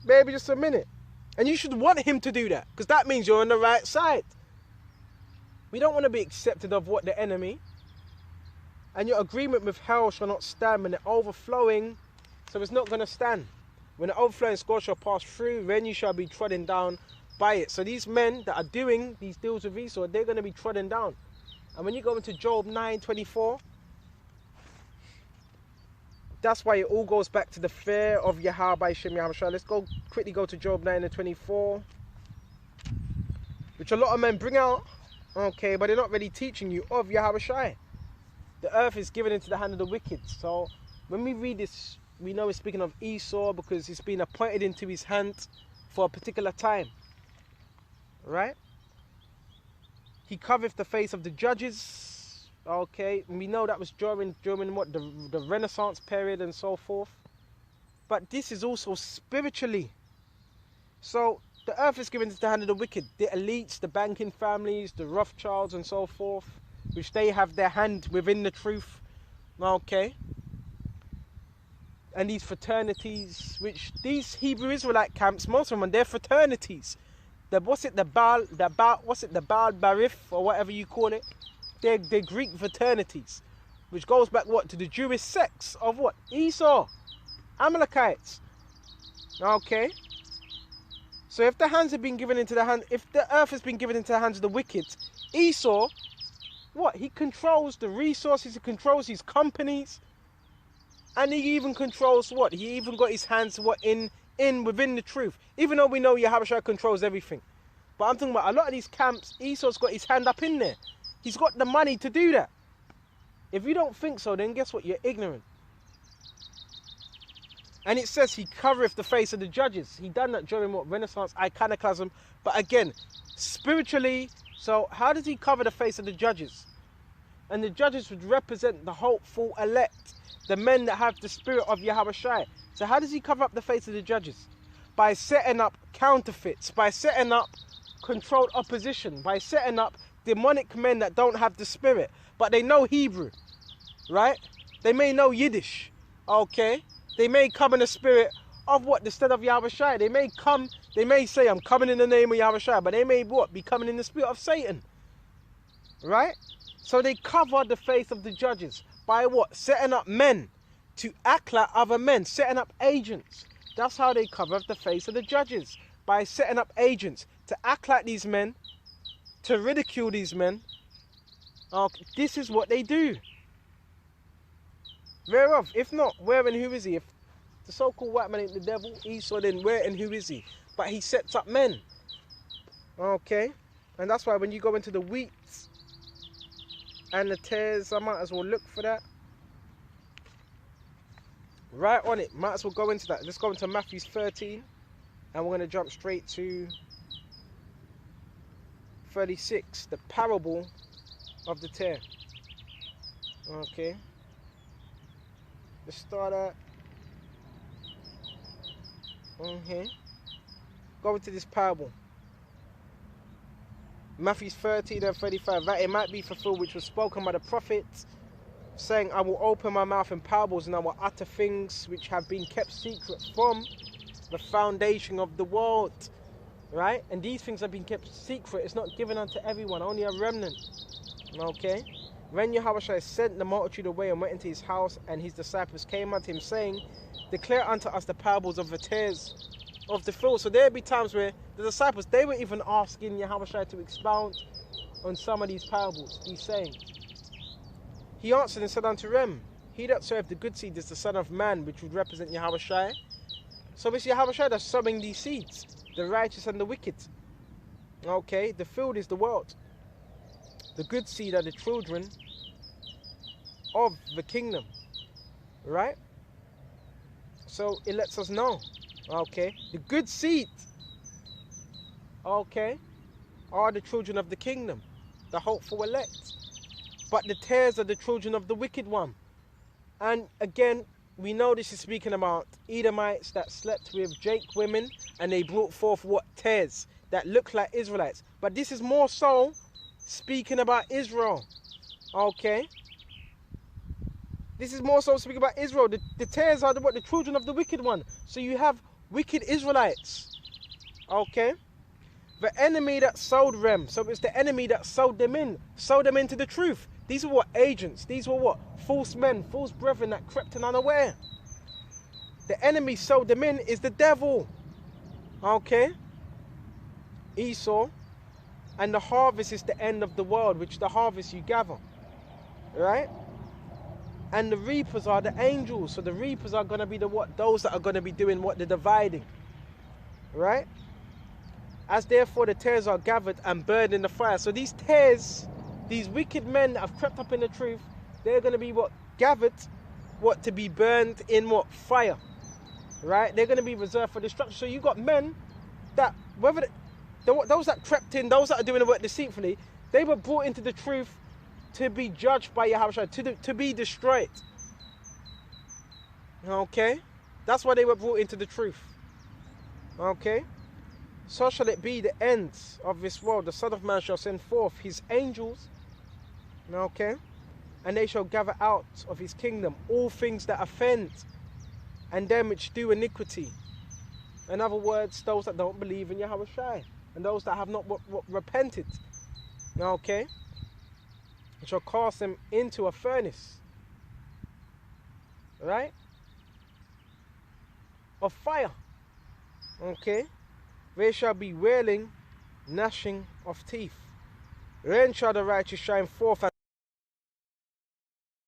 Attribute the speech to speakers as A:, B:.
A: Baby, just a minute. And you should want him to do that, because that means you're on the right side. We don't want to be accepted of what the enemy. And your agreement with hell shall not stand when the overflowing, so it's not going to stand. When the overflowing score shall pass through, then you shall be trodden down by it. So these men that are doing these deals with Esau, they're going to be trodden down. And when you go into Job 9:24, that's why it all goes back to the fear of Yahweh by Shem Yahweh. Let's quickly go to Job 9:24, which a lot of men bring out, okay, but they're not really teaching you of Yahweh. The earth is given into the hand of the wicked. So when we read this, we know it's speaking of Esau because he's been appointed into his hand for a particular time. Right? He covereth the face of the judges. Okay, and we know that was during what, the Renaissance period and so forth. But this is also spiritually. So the earth is given into the hand of the wicked, the elites, the banking families, the Rothschilds and so forth, which they have their hand within the truth. Okay. And these fraternities, which these Hebrew Israelite camps, most of them, they're fraternities. The Baal Barif, or whatever you call it, they're Greek fraternities, which goes back what, to the Jewish sects of what? Esau, Amalekites. Okay. So if the hands have been given into the hand, if the earth has been given into the hands of the wicked, Esau, what? He controls the resources, he controls his companies, and he even controls what? He even got his hands what in within the truth. Even though we know Yahweh controls everything. But I'm talking about a lot of these camps, Esau's got his hand up in there. He's got the money to do that. If you don't think so, then guess what? You're ignorant. And it says he covereth the face of the judges. He done that during what? Renaissance, iconoclasm. But again, spiritually, so how does he cover the face of the judges? And the judges would represent the hopeful elect, the men that have the spirit of Yahweh Shai. So how does he cover up the face of the judges? By setting up counterfeits, by setting up controlled opposition, by setting up demonic men that don't have the spirit, but they know Hebrew, right? They may know Yiddish, okay? They may come in the spirit of what? The stead of Yahweh Shai. They may say, I'm coming in the name of Yahweh Shai, but they may what? Be coming in the spirit of Satan, right? So they cover the face of the judges by what? Setting up men to act like other men, setting up agents. That's how they cover up the face of the judges, by setting up agents to act like these men, to ridicule these men. This is what they do. Whereof, if not, where and who is he? If the so-called white man ain't the devil, Esau, then where and who is he? But he sets up men. Okay? And that's why when you go into the wheat and the tares, I might as well look for that. Right on it. Might as well go into that. Let's go into Matthew 13. And we're going to jump straight to 36. The parable of the tare. Okay. Let's start at... Go into this parable. Matthew 13 and 35. That it might be fulfilled which was spoken by the prophets, saying, I will open my mouth in parables, and I will utter things which have been kept secret from the foundation of the world. Right? And these things have been kept secret. It's not given unto everyone, only a remnant. Okay? When Yahweh sent the multitude away and went into his house, and his disciples came unto him, saying, declare unto us the parables of the tares of the field. So there'd be times where the disciples, they were even asking Yahweh to expound on some of these parables, these sayings. He answered and said unto them, he that soweth the good seed is the Son of Man, which would represent Yahweh. So it's Yahweh that's sowing these seeds, the righteous and the wicked. Okay, the field is the world. The good seed are the children of the kingdom. Right? So it lets us know. Okay, the good seed, okay, are the children of the kingdom, the hopeful elect. But the tares are the children of the wicked one. And again, we know this is speaking about Edomites that slept with Jake women, and they brought forth what? Tares that look like Israelites. But this is more so speaking about Israel. Okay. This is more so speaking about Israel. The tares are the children of the wicked one. So you have wicked Israelites. Okay? The enemy that sold them. So it's the enemy that sold them into the truth. These were what? Agents. These were what? False men, false brethren that crept in unaware. The enemy sold them in is the devil. Okay? Esau. And the harvest is the end of the world, which the harvest you gather. Right? And the reapers are the angels. So the reapers are going to be the what? Those that are going to be doing what? The dividing. Right? As therefore the tares are gathered and burned in the fire. So these tares, these wicked men that have crept up in the truth, they're going to be what? Gathered, what? To be burned in what? Fire. Right? They're going to be reserved for destruction. So you got men that, whether those that crept in, those that are doing the work deceitfully, they were brought into the truth to be judged by Yahweh, to be destroyed. Okay? That's why they were brought into the truth. Okay? So shall it be the end of this world. The Son of Man shall send forth his angels. Okay? And they shall gather out of his kingdom all things that offend, and them which do iniquity. In other words, those that don't believe in Yahweh Shai, and those that have not repented. Okay? And shall cast them into a furnace. Right? Of fire. Okay? There shall be wailing, gnashing of teeth. Then shall the righteous shine forth